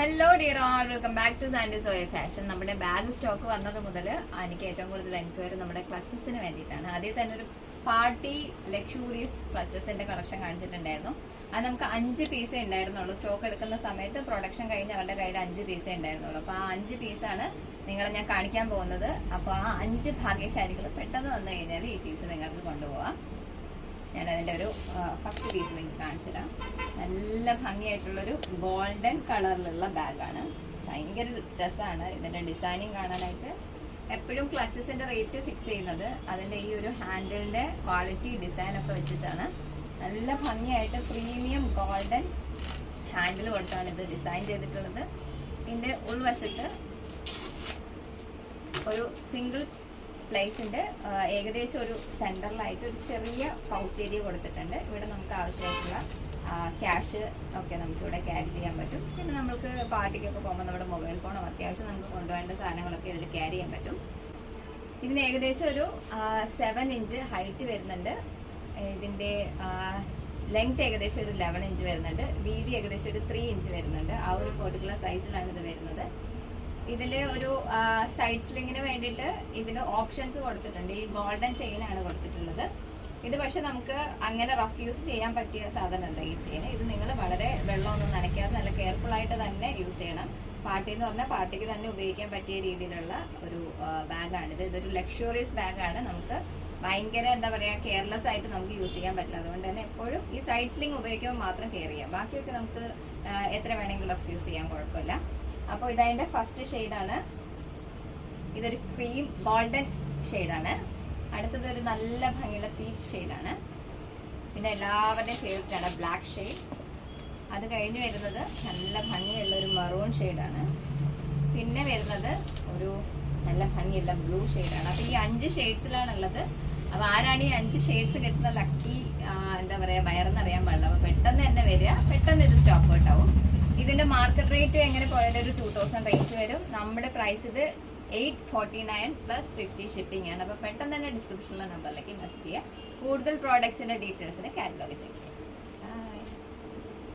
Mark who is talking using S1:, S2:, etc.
S1: Hello dear all, welcome back to Sandy Soya fashion. നമ്മുടെ bag stock വന്നത് മുതൽ എനിക്ക് ഏറ്റവും കൂടുതൽ എൻക്വയറി നമ്മുടെ ക്ലച്ചസിന് വേണ്ടിയിട്ടാണ്. ആദ്യം തന്നെ ഒരു പാർട്ടി ലക്ഷൂറിയസ് ക്ലച്ചസിന്റെ കളക്ഷൻ കാണിച്ചിട്ടുണ്ടായിരുന്നു. അത് നമുക്ക് 5 പീസേ ഉണ്ടായിരുന്നുള്ളൂ. സ്റ്റോക്ക് എടുക്കുന്ന സമയത്ത് പ്രൊഡക്ഷൻ കഴിഞ്ഞ് അവരുടെ കയ്യിൽ 5 പീസേ ഉണ്ടായിരുന്നുള്ളൂ. അപ്പോൾ ആ 5 പീസാണ് നിങ്ങളെ ഞാൻ കാണിക്കാൻ പോകുന്നത്. അപ്പോൾ ആ 5 ഭാഗ്യശാലികൾ പെട്ടെന്ന് വന്നു കഴിഞ്ഞാൽ ഈ പീസ് നിങ്ങൾക്ക് കൊണ്ടുപോകാം. ഞാനതിൻ്റെ ഒരു ഫസ്റ്റ് പീസ് നിങ്ങൾക്ക് കാണിച്ചിടാം. നല്ല ഭംഗിയായിട്ടുള്ളൊരു ഗോൾഡൻ കളറിലുള്ള ബാഗാണ്. ഭയങ്കര രസമാണ് ഇതിൻ്റെ ഡിസൈനിങ് കാണാനായിട്ട്. എപ്പോഴും ക്ലച്ചസിൻ്റെ റേറ്റ് ഫിക്സ് ചെയ്യുന്നത് അതിൻ്റെ ഈ ഒരു ഹാൻഡിലിൻ്റെ ക്വാളിറ്റി ഡിസൈനൊക്കെ വെച്ചിട്ടാണ്. നല്ല ഭംഗിയായിട്ട് പ്രീമിയം ഗോൾഡൻ ഹാൻഡിൽ കൊടുത്താണ് ഇത് ഡിസൈൻ ചെയ്തിട്ടുള്ളത്. ഇതിൻ്റെ ഉൾവശത്ത് ഒരു സിംഗിൾ പ്ലേസിൻ്റെ ഏകദേശം ഒരു സെൻറ്ററിലായിട്ട് ഒരു ചെറിയ പൗച്ച് ഏരിയ കൊടുത്തിട്ടുണ്ട്. ഇവിടെ നമുക്ക് ആവശ്യമായിട്ടുള്ള ക്യാഷ് ഒക്കെ നമുക്കിവിടെ ക്യാരി ചെയ്യാൻ പറ്റും. പിന്നെ നമുക്ക് പാർട്ടിക്കൊക്കെ പോകുമ്പോൾ നമ്മുടെ മൊബൈൽ ഫോണോ അത്യാവശ്യം നമുക്ക് കൊണ്ടുപോകേണ്ട സാധനങ്ങളൊക്കെ ഇതിൽ ക്യാരി ചെയ്യാൻ പറ്റും. ഇതിന് ഏകദേശം ഒരു 7 ഇഞ്ച് ഹൈറ്റ് വരുന്നുണ്ട്. ഇതിൻ്റെ ലെങ്ത് ഏകദേശം ഒരു 11 ഇഞ്ച് വരുന്നുണ്ട്. വീതി ഏകദേശം ഒരു 3 ഇഞ്ച് വരുന്നുണ്ട്. ആ ഒരു പെർട്ടിക്കുലർ സൈസിലാണ് ഇത് വരുന്നത്. ഇതിൽ ഒരു സൈഡ് സ്ലിങ്ങിന് വേണ്ടിയിട്ട് ഇതിൽ ഓപ്ഷൻസ് കൊടുത്തിട്ടുണ്ട്. ഈ ഗോൾഡൻ ചെയിനാണ് കൊടുത്തിട്ടുള്ളത്. ഇത് പക്ഷെ നമുക്ക് അങ്ങനെ റഫ് യൂസ് ചെയ്യാൻ പറ്റിയ സാധനമല്ല ഈ ചെയിൻ. ഇത് നിങ്ങൾ വളരെ വെള്ളമൊന്നും നനയ്ക്കാതെ നല്ല കെയർഫുൾ ആയിട്ട് തന്നെ യൂസ് ചെയ്യണം. പാർട്ടി എന്ന് പറഞ്ഞാൽ പാർട്ടിക്ക് തന്നെ ഉപയോഗിക്കാൻ പറ്റിയ രീതിയിലുള്ള ഒരു ബാഗാണിത്. ഇതൊരു ലക്ഷൂറിയസ് ബാഗാണ്. നമുക്ക് ഭയങ്കര എന്താ പറയുക കെയർലെസ് ആയിട്ട് നമുക്ക് യൂസ് ചെയ്യാൻ പറ്റില്ല. അതുകൊണ്ട് തന്നെ എപ്പോഴും ഈ സൈഡ് സ്ലിങ് ഉപയോഗിക്കുമ്പോൾ മാത്രം കെയർ ചെയ്യാം. ബാക്കിയൊക്കെ നമുക്ക് എത്ര വേണമെങ്കിലും റഫ് യൂസ് ചെയ്യാൻ കുഴപ്പമില്ല. അപ്പോൾ ഇതതിൻ്റെ ഫസ്റ്റ് ഷെയ്ഡാണ്. ഇതൊരു ക്രീം ഗോൾഡൻ ഷെയ്ഡാണ്. അടുത്തത് ഒരു നല്ല ഭംഗിയുള്ള പീച്ച് ഷെയ്ഡാണ്. പിന്നെ എല്ലാവരുടെയും ഫേവറേറ്റാണ് ബ്ലാക്ക് ഷെയ്ഡ്. അത് കഴിഞ്ഞ് വരുന്നത് നല്ല ഭംഗിയുള്ള ഒരു മറൂൺ ഷെയ്ഡാണ്. പിന്നെ വരുന്നത് ഒരു നല്ല ഭംഗിയുള്ള ബ്ലൂ ഷെയ്ഡാണ്. അപ്പോൾ ഈ 5 ഷെയ്ഡ്സിലാണുള്ളത്. അപ്പോൾ ആരാണ് ഈ 5 ഷെയ്ഡ്സ് കിട്ടുന്ന ലക്കി എന്താ പറയുക ബയറെന്നറിയാൻ പാടില്ല. അപ്പോൾ പെട്ടെന്ന് തന്നെ വരിക, പെട്ടെന്ന് ഇത് സ്റ്റോക്ക് ഔട്ട് ആവും. ഇതിൻ്റെ മാർക്കറ്റ് റേറ്റ് എങ്ങനെ പോയാലും ഒരു 2000 റേഞ്ച് വരും. നമ്മുടെ പ്രൈസ് ഇത് 849 + 50 ഷിപ്പിംഗ് ആണ്. അപ്പോൾ പെട്ടെന്ന് തന്നെ ഡിസ്ക്രിപ്ഷനിലെ നമ്പറിലേക്ക് മെസ്സേജ് ചെയ്യുക. കൂടുതൽ പ്രോഡക്ട്സിൻ്റെ ഡീറ്റെയിൽസിന് കാറ്റലോഗ് ചെക്ക് ചെയ്യുക.